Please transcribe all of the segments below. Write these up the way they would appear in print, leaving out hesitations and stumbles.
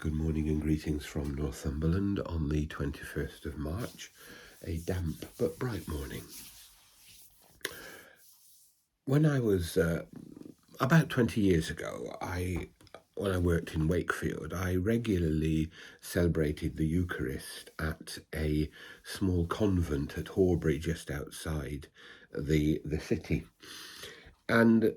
Good morning and greetings from Northumberland on the 21st of March, a damp but bright morning. When I was about 20 years ago, when I worked in Wakefield, I regularly celebrated the Eucharist at a small convent at Horbury, just outside the city. And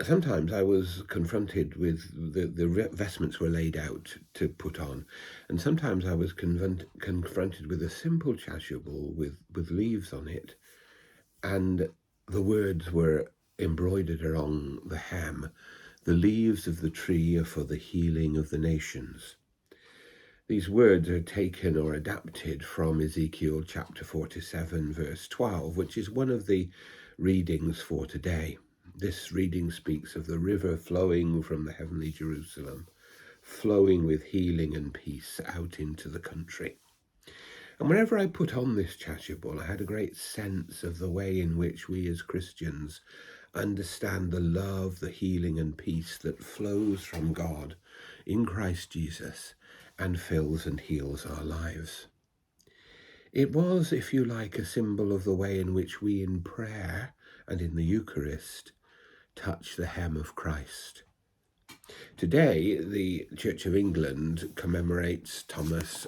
sometimes I was confronted with the vestments were laid out to put on, and sometimes I was confronted with a simple chasuble with leaves on it, and the words were embroidered along the hem, "The leaves of the tree are for the healing of the nations." These words are taken or adapted from Ezekiel chapter 47, verse 12, which is one of the readings for today. This reading speaks of the river flowing from the heavenly Jerusalem, flowing with healing and peace out into the country. And whenever I put on this chasuble, I had a great sense of the way in which we as Christians understand the love, the healing and peace that flows from God in Christ Jesus and fills and heals our lives. It was, if you like, a symbol of the way in which we in prayer and in the Eucharist touch the hem of Christ. Today, the Church of England commemorates Thomas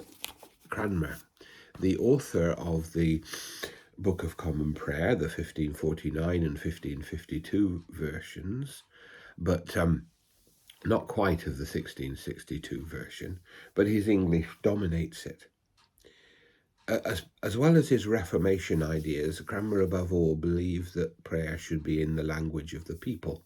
Cranmer, the author of the Book of Common Prayer, the 1549 and 1552 versions, but not quite of the 1662 version, but his English dominates it. As well as his Reformation ideas, Cranmer above all believed that prayer should be in the language of the people.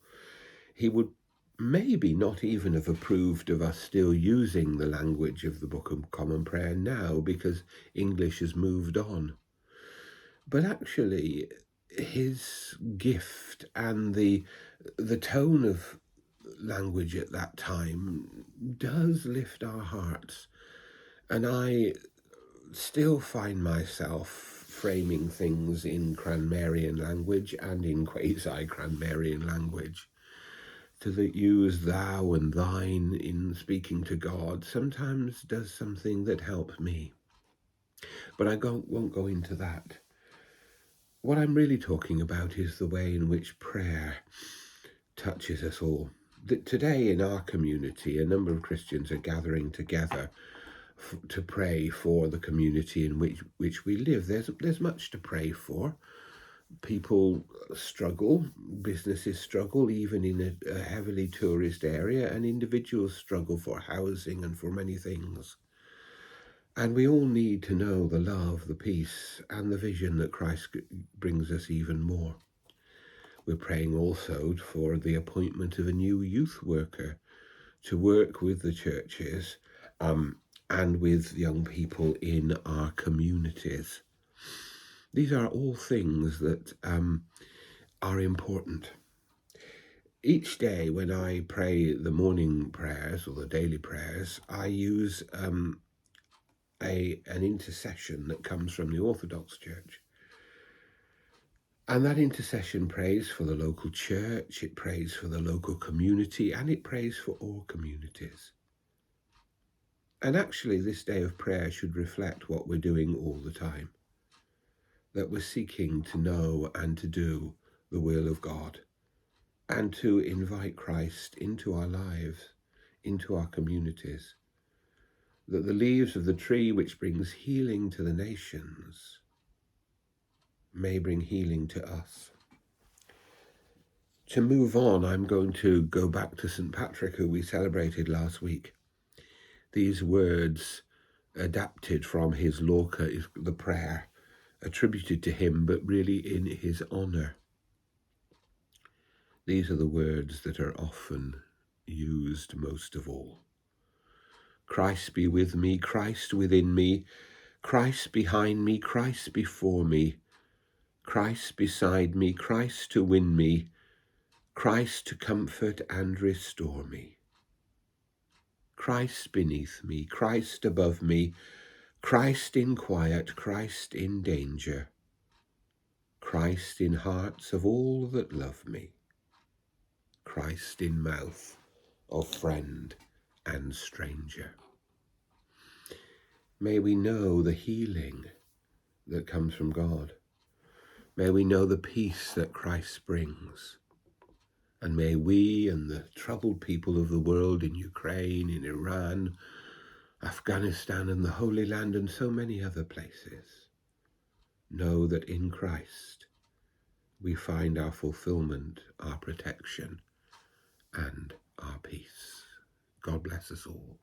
He would maybe not even have approved of us still using the language of the Book of Common Prayer now, because English has moved on. But actually, his gift and the tone of language at that time does lift our hearts. And I still find myself framing things in Cranmerian language and in quasi-Cranmerian language. To use thou and thine in speaking to God sometimes does something that helps me. But I won't go into that. What I'm really talking about is the way in which prayer touches us all. Today in our community, a number of Christians are gathering together to pray for the community in which we live. There's much to pray for. People struggle, businesses struggle, even in a heavily tourist area, and individuals struggle for housing and for many things. And we all need to know the love, the peace, and the vision that Christ brings us even more. We're praying also for the appointment of a new youth worker to work with the churches and with young people in our communities. These are all things that are important. Each day when I pray the morning prayers or the daily prayers, I use an intercession that comes from the Orthodox Church. And that intercession prays for the local church, it prays for the local community, and it prays for all communities. And actually, this day of prayer should reflect what we're doing all the time. That we're seeking to know and to do the will of God, and to invite Christ into our lives, into our communities. That the leaves of the tree which brings healing to the nations may bring healing to us. To move on, I'm going to go back to St. Patrick, who we celebrated last week. These words adapted from his Lorca, the prayer, attributed to him, but really in his honour. These are the words that are often used most of all. Christ be with me, Christ within me, Christ behind me, Christ before me, Christ beside me, Christ to win me, Christ to comfort and restore me. Christ beneath me, Christ above me, Christ in quiet, Christ in danger, Christ in hearts of all that love me, Christ in mouth of friend and stranger. May we know the healing that comes from God. May we know the peace that Christ brings. And may we and the troubled people of the world in Ukraine, in Iran, Afghanistan and the Holy Land and so many other places know that in Christ we find our fulfillment, our protection, and our peace. God bless us all.